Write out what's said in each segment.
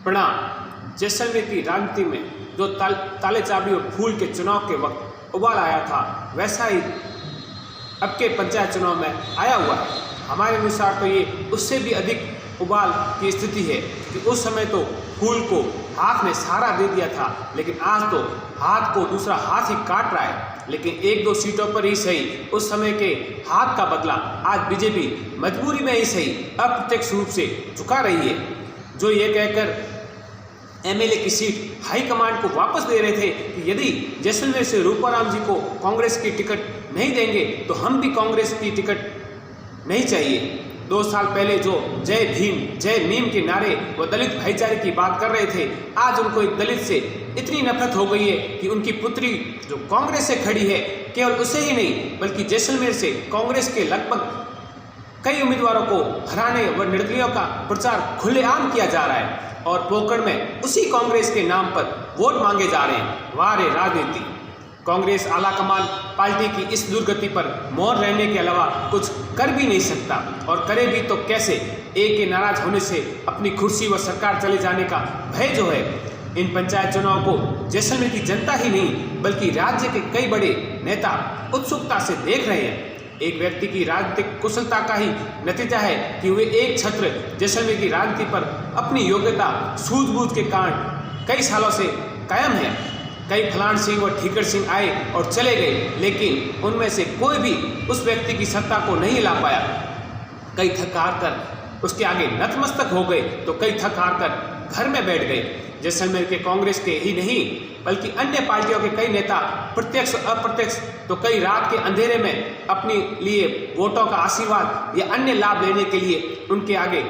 परिणाम जैसलमेर की राजनीति में जो ताले चाबी और फूल के चुनाव के वक्त उबाल आया था, वैसा ही अब के पंचायत चुनाव में आया हुआ है। हमारे अनुसार तो ये उससे भी अधिक उबाल की स्थिति है कि उस समय तो फूल को हाथ में सहारा दे दिया था, लेकिन आज तो हाथ को दूसरा हाथ ही काट रहा है। लेकिन एक दो सीटों पर ही सही उस समय के हाथ का बदला आज बीजेपी मजबूरी में ही सही अप्रत्यक्ष रूप से चुका रही है। जो ये कहकर एमएलए की सीट हाईकमांड को वापस दे रहे थे कि यदि जैसलमेर से रूपाराम जी को कांग्रेस की टिकट नहीं देंगे तो हम भी कांग्रेस की टिकट नहीं चाहिए। 2 साल पहले जो जय भीम जय मीम के नारे व दलित भाईचारे की बात कर रहे थे, आज उनको एक दलित से इतनी नफरत हो गई है कि उनकी पुत्री जो कांग्रेस से खड़ी है, केवल उसे ही नहीं बल्कि जैसलमेर से कांग्रेस के लगभग कई उम्मीदवारों को हराने व निर्दलीयों का प्रचार खुलेआम किया जा रहा है और पोकड़ में उसी कांग्रेस के नाम पर वोट मांगे जा रहे हैं। वाह रे राजनीति! कांग्रेस आलाकमान पार्टी की इस दुर्गति पर मौन रहने के अलावा कुछ कर भी नहीं सकता, और करे भी तो कैसे। एक के नाराज होने से अपनी कुर्सी व सरकार चले जाने का भय जो है, इन पंचायत चुनाव को जैसलमेर की जनता ही नहीं बल्कि राज्य के कई बड़े नेता उत्सुकता से देख रहे हैं। एक व्यक्ति की राजनीतिक कुशलता का ही नतीजा है कि वे एक छत्र जैसलमेर की राजनीति पर अपनी योग्यता सूझबूझ के कारण कई सालों से कायम है। कई फलान सिंह और ठीकर सिंह आए और चले गए, लेकिन उनमें से कोई भी उस व्यक्ति की सत्ता को नहीं ला पाया। कई थक हार कर उसके आगे नतमस्तक हो गए तो कई थक हार कर घर में बैठ गए। जैसलमेर के कांग्रेस के ही नहीं बल्कि अन्य पार्टियों के कई नेता प्रत्यक्ष अप्रत्यक्ष तो कई रात के अंधेरे में अपने लिए वोटों का आशीर्वाद या अन्य लाभ लेने के लिए उनके आगे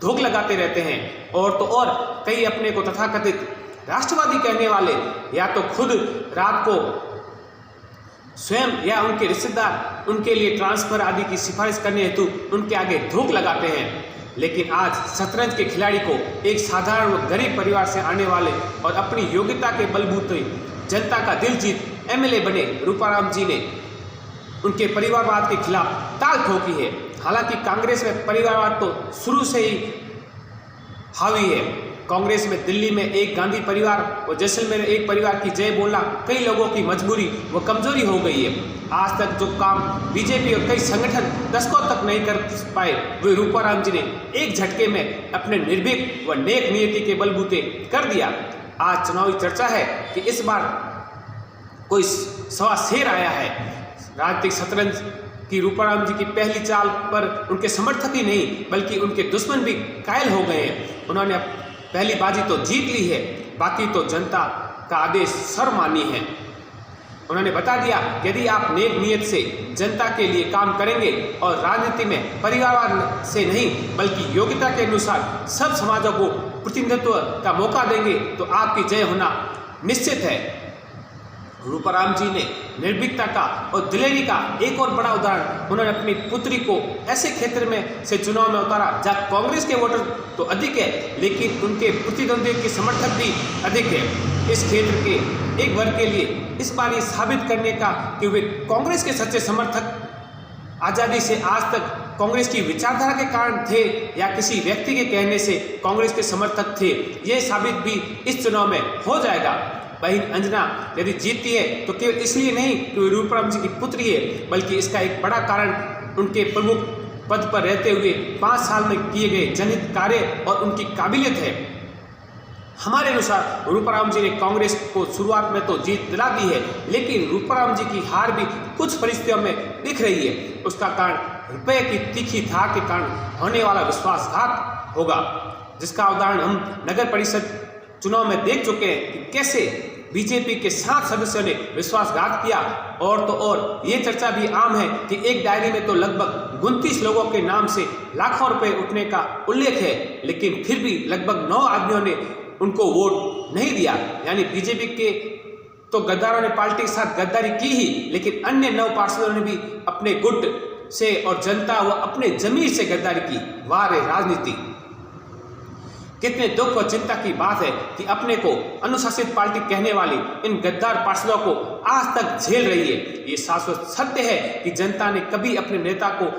धोख लगाते रहते हैं। और तो और कई अपने को तथाकथित राष्ट्रवादी कहने वाले या तो खुद रात को स्वयं या उनके रिश्तेदार उनके लिए ट्रांसफर आदि की सिफारिश करने हेतु उनके आगे धोख लगाते हैं। लेकिन आज शतरंज के खिलाड़ी को एक साधारण व गरीब परिवार से आने वाले और अपनी योग्यता के बलबूते जनता का दिल जीत एमएलए बने रूपाराम जी ने उनके परिवारवाद के खिलाफ ताल ठोकी है। हालांकि कांग्रेस में परिवारवाद तो शुरू से ही हावी है। कांग्रेस में दिल्ली में एक गांधी परिवार और जैसलमेर में एक परिवार की जय बोलना कई लोगों की मजबूरी व कमजोरी हो गई है। आज तक जो काम बीजेपी और कई संगठन दशकों तक नहीं कर पाए, वे रूपाराम जी ने एक झटके में अपने निर्भीक व नेक नियति के बलबूते कर दिया। आज चुनावी चर्चा है कि इस बार कोई सवा शेर आया है। राजनीतिक शतरंज की रूपाराम जी की पहली चाल पर उनके समर्थक ही नहीं बल्कि उनके दुश्मन भी कायल हो गए हैं। उन्होंने पहली बाजी तो जीत ली है, बाकी तो जनता का आदेश सर्वमान्य है। उन्होंने बता दिया कि यदि आप नेक नियत से जनता के लिए काम करेंगे और राजनीति में परिवारवाद से नहीं बल्कि योग्यता के अनुसार सब समाजों को प्रतिनिधित्व का मौका देंगे तो आपकी जय होना निश्चित है। रूपाराम जी ने निर्भीकता का और दिलेरी का एक और बड़ा उदाहरण उन्होंने अपनी पुत्री को ऐसे क्षेत्र में से चुनाव में उतारा जहाँ कांग्रेस के वोटर तो अधिक है लेकिन उनके प्रतिद्वंदी के समर्थक भी अधिक है। इस क्षेत्र के एक वर्ग के लिए इस बार ये साबित करने का कि वे कांग्रेस के सच्चे समर्थक आज़ादी से आज तक कांग्रेस की विचारधारा के कारण थे या किसी व्यक्ति के कहने से कांग्रेस के समर्थक थे, ये साबित भी इस चुनाव में हो जाएगा। बहन अंजना यदि जीतती है तो केवल इसलिए नहीं कि वे रूपाराम जी की पुत्री है बल्कि इसका एक बड़ा कारण उनके प्रमुख पद पर रहते हुए 5 साल में किए गए जनहित कार्य और उनकी काबिलियत है। हमारे अनुसार रूपाराम जी ने कांग्रेस को शुरुआत में तो जीत दिला दी है, लेकिन रूपाराम जी की हार भी कुछ परिस्थितियों में दिख रही है। उसका कारण रुपये की तीखी धार के कारण होने वाला विश्वासघात होगा, जिसका उदाहरण हम नगर परिषद चुनाव में देख चुके हैं कि कैसे बीजेपी के 7 सदस्यों ने विश्वासघात किया। और तो और ये चर्चा भी आम है कि एक डायरी में तो लगभग 29 लोगों के नाम से लाखों रुपए उठने का उल्लेख है, लेकिन फिर भी लगभग 9 आदमियों ने उनको वोट नहीं दिया। यानी बीजेपी के तो गद्दारों ने पार्टी के साथ गद्दारी की ही, लेकिन अन्य 9 पार्षदों ने भी अपने गुट से और जनता व अपने जमीर से गद्दारी की। वाह रे राजनीति! कितने दुख और चिंता की बात है कि अपने को अनुशासित पार्टी कहने वाली इन गद्दार पार्षदों को आज तक झेल रही है। ये शाश्वत सत्य है कि जनता ने कभी अपने नेता को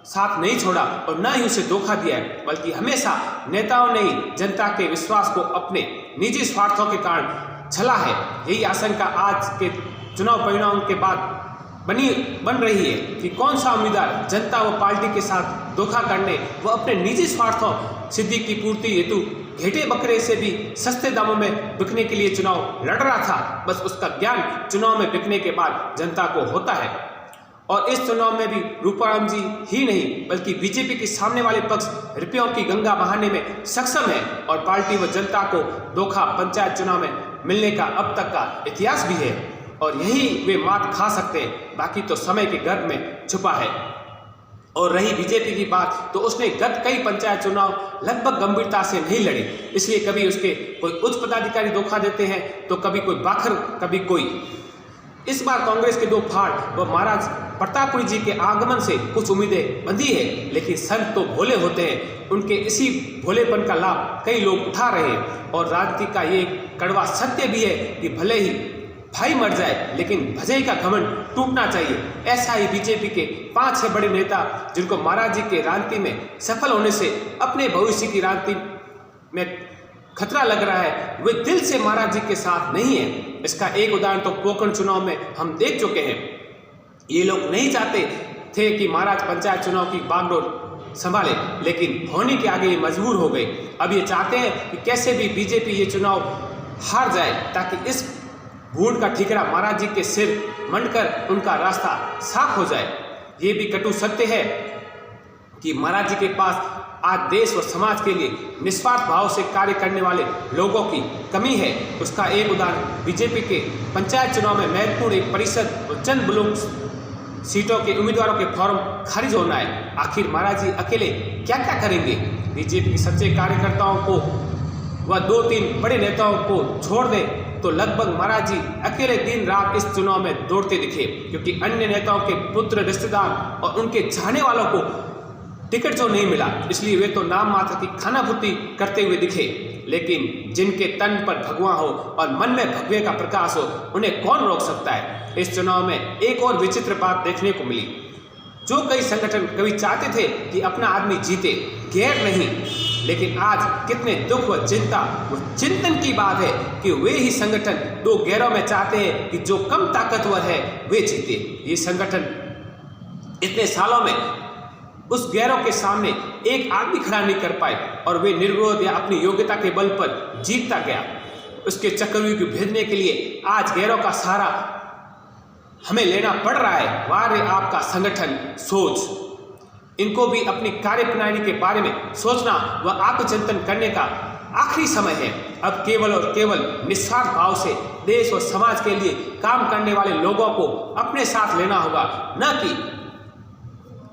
साथ नहीं छोड़ा और न ही उसे धोखा दिया है, बल्कि हमेशा नेताओं ने ही जनता के विश्वास को अपने निजी स्वार्थों के कारण छला है। यही आशंका आज के चुनाव परिणाम के बाद बन रही है कि कौन सा उम्मीदवार जनता व पार्टी के साथ धोखा करने व अपने निजी स्वार्थों सिद्धि की पूर्ति हेतु घेटे बकरे से भी सस्ते दामों में बिकने के लिए चुनाव लड़ रहा था। बस उसका ज्ञान चुनाव में बिकने के बाद जनता को होता है। और इस चुनाव में भी रूपाराम जी ही नहीं बल्कि बीजेपी के सामने वाले पक्ष रुपयों की गंगा बहाने में सक्षम है और पार्टी व जनता को धोखा पंचायत चुनाव में मिलने का अब तक का इतिहास भी है और यही वे मात खा सकते हैं, बाकी तो समय के गर्भ में छुपा है। और रही बीजेपी की बात, तो उसने गत कई पंचायत चुनाव लगभग गंभीरता से नहीं लड़े, इसलिए कभी उसके कोई उच्च पदाधिकारी धोखा देते हैं तो कभी कोई बाखर कभी कोई। इस बार कांग्रेस के दो फाड़ व महाराज प्रतापपुरी जी के आगमन से कुछ उम्मीदें बंधी है, लेकिन संत तो भोले होते हैं, उनके इसी भोलेपन का लाभ कई लोग उठा रहे हैं। और राजनीति का ये कड़वा सत्य भी है कि भले ही भाई मर जाए लेकिन भजई का घमंड टूटना चाहिए। ऐसा ही बीजेपी के 5-6 बड़े नेता जिनको महाराज जी के राजनीति में सफल होने से अपने भविष्य की राजनीति में खतरा लग रहा है, वे दिल से महाराज जी के साथ नहीं है। इसका एक उदाहरण तो पोकरण चुनाव में हम देख चुके हैं। ये लोग नहीं चाहते थे कि महाराज पंचायत चुनाव की बागडोर संभाले, लेकिन होने के आगे ये मजबूर हो गए। अब ये चाहते हैं कि कैसे भी बीजेपी ये चुनाव हार जाए ताकि इस भूड का ठिकरा महाराज जी के सिर मंडकर उनका रास्ता साफ हो जाए। ये भी कटु सत्य है कि महाराज जी के पास आज देश व समाज के लिए निस्वार्थ भाव से कार्य करने वाले लोगों की कमी है। उसका एक उदाहरण बीजेपी के पंचायत चुनाव में महत्वपूर्ण एक परिषद और चंद ब्लॉक सीटों के उम्मीदवारों के फॉर्म खारिज होना है। आखिर महाराज जी अकेले क्या क्या करेंगे? बीजेपी के सच्चे कार्यकर्ताओं को व 2-3 बड़े नेताओं को छोड़ दें तो लगभग महाराज जी अकेले दिन रात इस चुनाव में दौड़ते दिखे, क्योंकि अन्य नेताओं के पुत्र, रिश्तेदार और उनके चाहने वालों को टिकट जो नहीं मिला, इसलिए वे तो नाम मात्र की खानापूर्ति करते हुए दिखे। लेकिन जिनके तन पर भगवा हो और मन में भगवे का प्रकाश हो, उन्हें कौन रोक सकता है? इस चुनाव में एक और विचित्र बात देखने को मिली। जो कई संगठन कभी चाहते थे कि अपना आदमी जीते, गैर नहीं, लेकिन आज कितने दुख व चिंता व चिंतन की बात है कि वे ही संगठन 2 गैरों में चाहते हैं कि जो कम ताकतवर है वे जीते। ये संगठन इतने सालों में उस गैरों के सामने एक आदमी खड़ा नहीं कर पाए और वे निर्विरोध या अपनी योग्यता के बल पर जीतता गया। उसके चक्रव्यूह को भेदने के लिए आज गैरों का सहारा हमें लेना पड़ रहा है। वाह रे आपका संगठन सोच! इनको भी अपनी कार्य प्रणाली के बारे में सोचना व आत्मचिंतन करने का आखिरी समय है। अब केवल और केवल निस्वार्थ भाव से देश और समाज के लिए काम करने वाले लोगों को अपने साथ लेना होगा, न कि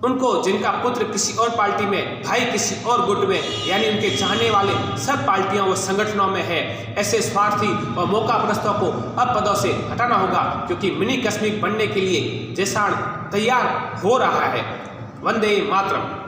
उनको जिनका पुत्र किसी और पार्टी में, भाई किसी और गुट में, यानी उनके चाहने वाले सब पार्टियों व संगठनों में है। ऐसे स्वार्थी और मौकाप्रस्तों को अब पदों से हटाना होगा, क्योंकि मिनी कश्मीर बनने के लिए जैसा तैयार हो रहा है। वंदे मातरम।